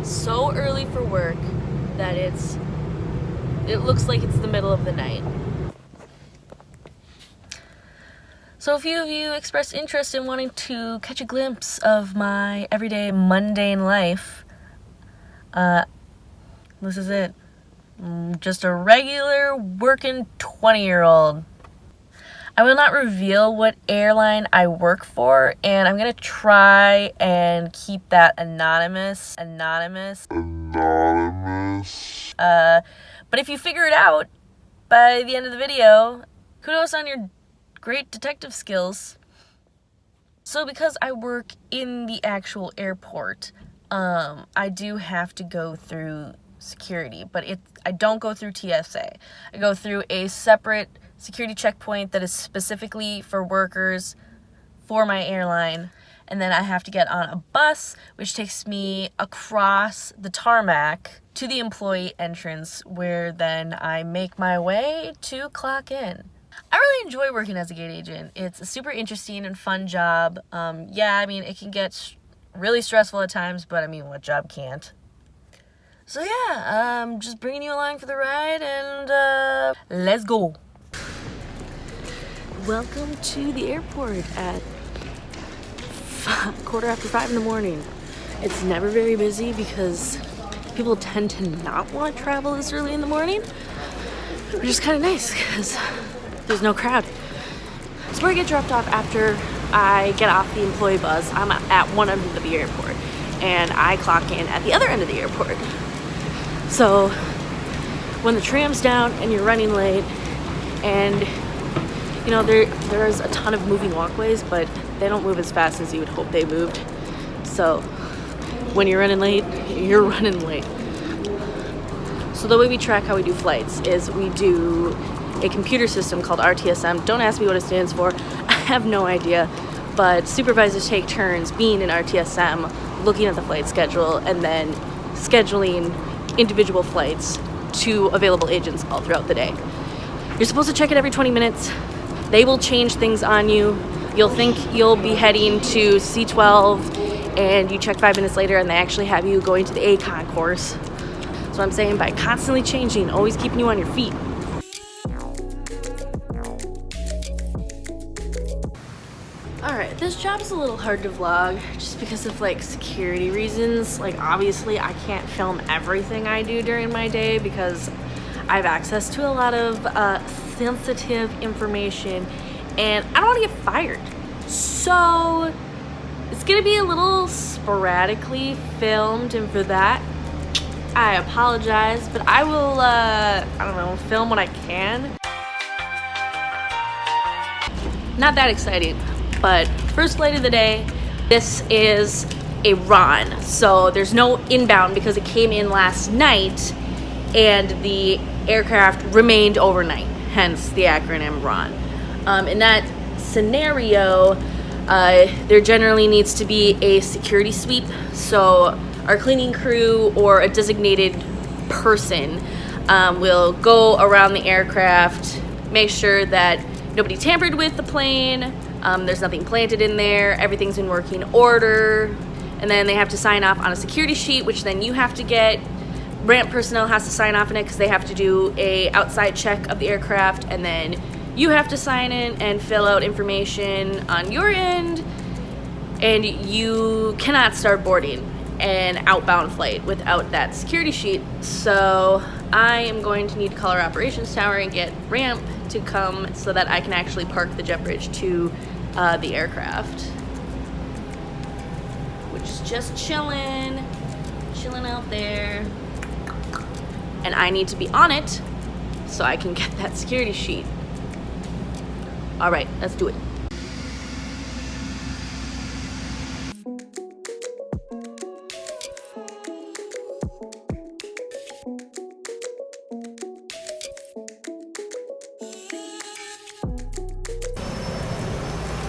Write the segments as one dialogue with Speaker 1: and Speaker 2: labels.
Speaker 1: so early for work that it looks like it's the middle of the night. So a few of you expressed interest in wanting to catch a glimpse of my everyday mundane life. This is it. Just a regular working 20-year-old. I will not reveal what airline I work for, and I'm gonna try and keep that anonymous. But if you figure it out by the end of the video, kudos on your great detective skills. So because I work in the actual airport, I do have to go through security, but I don't go through TSA. I go through a separate security checkpoint that is specifically for workers for my airline, and then I have to get on a bus which takes me across the tarmac to the employee entrance, where then I make my way to clock in. I really enjoy working as a gate agent. It's a super interesting and fun job. It can get really stressful at times, but what job can't? So yeah, just bringing you along for the ride, and let's go. Welcome to the airport at 5:15 in the morning. It's never very busy because people tend to not want to travel this early in the morning, which is kind of nice because there's no crowd. So where I get dropped off after I get off the employee bus, I'm at one end of the airport, and I clock in at the other end of the airport. So when the tram's down and you're running late, and there's a ton of moving walkways, but they don't move as fast as you would hope they moved. So when you're running late, you're running late. So the way we track how we do flights is we do a computer system called RTSM. Don't ask me what it stands for. I have no idea. But supervisors take turns being in RTSM, looking at the flight schedule, and then scheduling individual flights to available agents all throughout the day. You're supposed to check it every 20 minutes. They will change things on you. You'll think you'll be heading to C12, and you check 5 minutes later and they actually have you going to the ACON course. So I'm saying, by constantly changing, always keeping you on your feet. Alright, this job is a little hard to vlog just because of security reasons. Obviously I can't film everything I do during my day because I have access to a lot of sensitive information, and I don't want to get fired. So it's gonna be a little sporadically filmed, and for that I apologize, but I will film what I can. Not that exciting, but first flight of the day. This is a run, so there's no inbound because it came in last night and the aircraft remained overnight, hence the acronym RON. In that scenario, there generally needs to be a security sweep. So our cleaning crew or a designated person will go around the aircraft, make sure that nobody tampered with the plane, there's nothing planted in there, everything's in working order, and then they have to sign off on a security sheet, which then you have to get. Ramp personnel has to sign off on it because they have to do a outside check of the aircraft, and then you have to sign in and fill out information on your end, and you cannot start boarding an outbound flight without that security sheet. So I am going to need to call our operations tower and get Ramp to come so that I can actually park the jet bridge to the aircraft, which is just chilling out there. And I need to be on it so I can get that security sheet. All right, let's do it.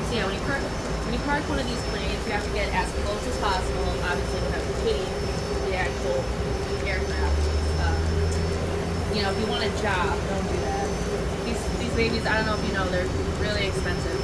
Speaker 1: So yeah, when you park one of these planes, you have to get as close as possible, obviously without hitting the actual aircraft. If you want a job, don't do that. These babies, I don't know if you know, they're really expensive.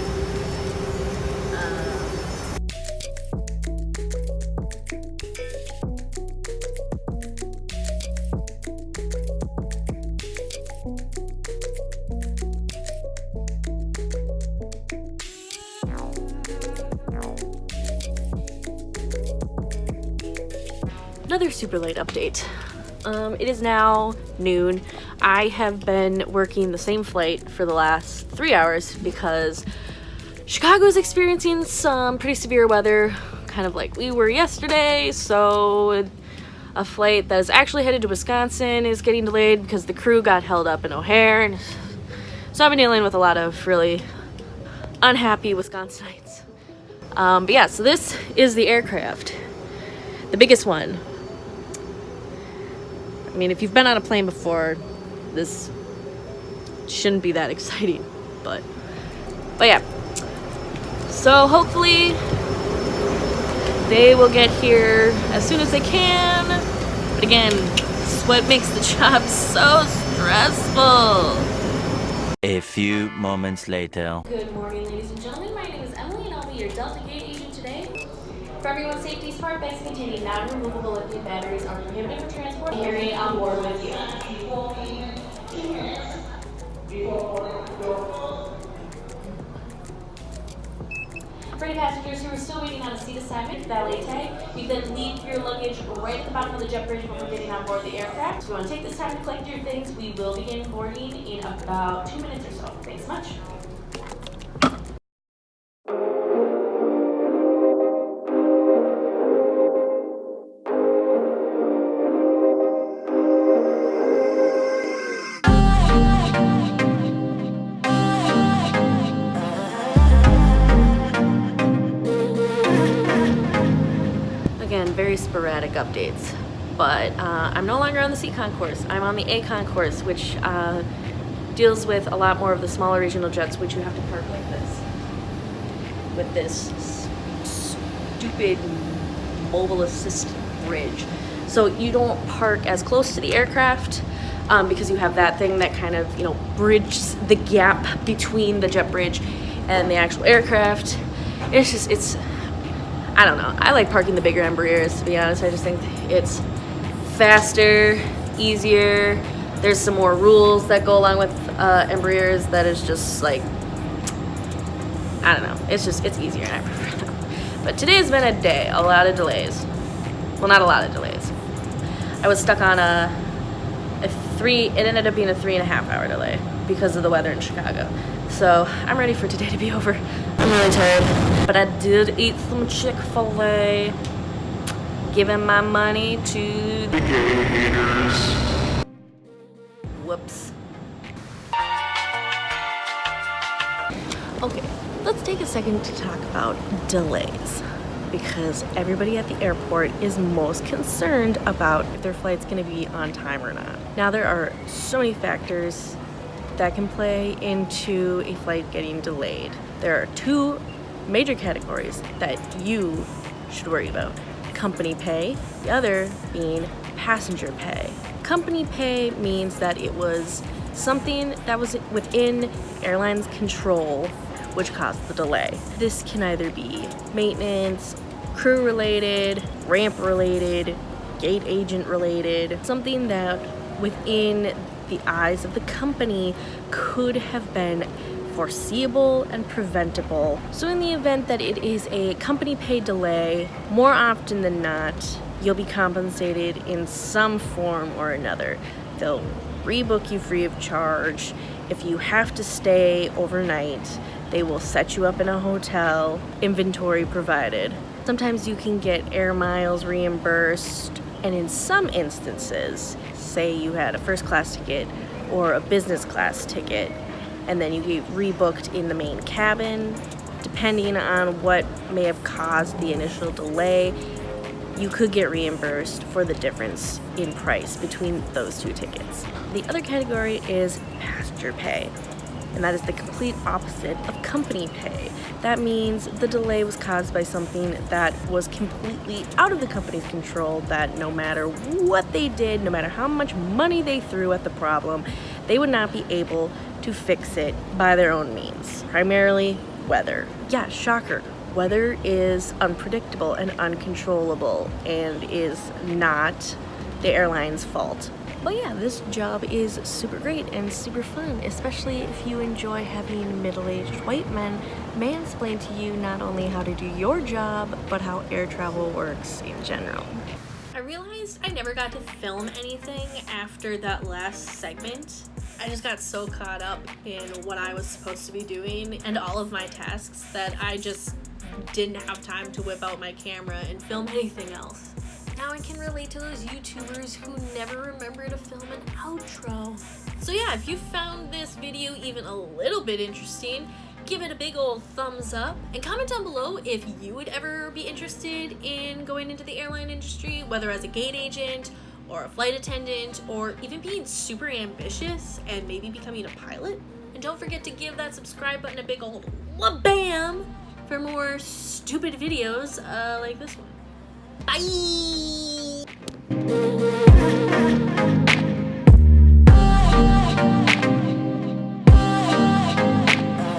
Speaker 1: another super late update. It is now noon. I have been working the same flight for the last 3 hours because Chicago is experiencing some pretty severe weather, kind of like we were yesterday. So a flight that is actually headed to Wisconsin is getting delayed because the crew got held up in O'Hare. And so I've been dealing with a lot of really unhappy Wisconsinites. But yeah, so this is the aircraft. The biggest one. I mean, if you've been on a plane before, this shouldn't be that exciting, but yeah. So hopefully they will get here as soon as they can. But again, this is what makes the job so stressful.
Speaker 2: A few moments later.
Speaker 1: Good morning, ladies and gentlemen. My name is Emily, and I'll be your Delta Gate agent today. For everyone's safety, smart bags containing non-removable lithium batteries are prohibited for transport. Carry it on board with you. For any passengers who are still waiting on a seat assignment, valet tag, you then leave your luggage right at the bottom of the jet bridge before getting on board the aircraft. If you want to take this time to collect your things, we will begin boarding in about 2 minutes or so. Thanks much. Again, very sporadic updates, but I'm no longer on the C concourse. I'm on the A concourse, which deals with a lot more of the smaller regional jets, which you have to park like this, with this stupid mobile assist bridge. So you don't park as close to the aircraft because you have that thing that kind of, you know, bridges the gap between the jet bridge and the actual aircraft. It's I don't know. I like parking the bigger Embraers, to be honest. I just think it's faster, easier. There's some more rules that go along with Embraers that is just like, I don't know. It's easier and I prefer them. But today's been a day. A lot of delays. Well, not a lot of delays. I was stuck on it ended up being a 3.5 hour delay because of the weather in Chicago. So I'm ready for today to be over. I'm really tired, but I did eat some Chick-fil-A, giving my money to the gay haters. Whoops. Okay, let's take a second to talk about delays, because everybody at the airport is most concerned about if their flight's going to be on time or not. Now, there are so many factors that can play into a flight getting delayed. There are two major categories that you should worry about. Company pay, the other being passenger pay. Company pay means that it was something that was within airline's control which caused the delay. This can either be maintenance, crew related, ramp related, gate agent related, something that within the eyes of the company could have been foreseeable and preventable. So in the event that it is a company paid delay, more often than not, you'll be compensated in some form or another. They'll rebook you free of charge. If you have to stay overnight, they will set you up in a hotel, inventory provided. Sometimes you can get air miles reimbursed, and in some instances, say you had a first class ticket or a business class ticket, and then you get rebooked in the main cabin, depending on what may have caused the initial delay, you could get reimbursed for the difference in price between those two tickets. The other category is passenger pay, and that is the complete opposite of company pay. That means the delay was caused by something that was completely out of the company's control, that no matter what they did, no matter how much money they threw at the problem, they would not be able to fix it by their own means. Primarily weather. Yeah, shocker. Weather is unpredictable and uncontrollable and is not the airline's fault. But yeah, this job is super great and super fun, especially if you enjoy having middle-aged white men mansplain to you not only how to do your job, but how air travel works in general. I realized I never got to film anything after that last segment. I just got so caught up in what I was supposed to be doing and all of my tasks that I just didn't have time to whip out my camera and film anything else. Now I can relate to those YouTubers who never remember to film an outro. So yeah, if you found this video even a little bit interesting, give it a big old thumbs up and comment down below if you would ever be interested in going into the airline industry, whether as a gate agent or a flight attendant, or even being super ambitious and maybe becoming a pilot. And don't forget to give that subscribe button a big old wha-bam for more stupid videos like this one. Bye!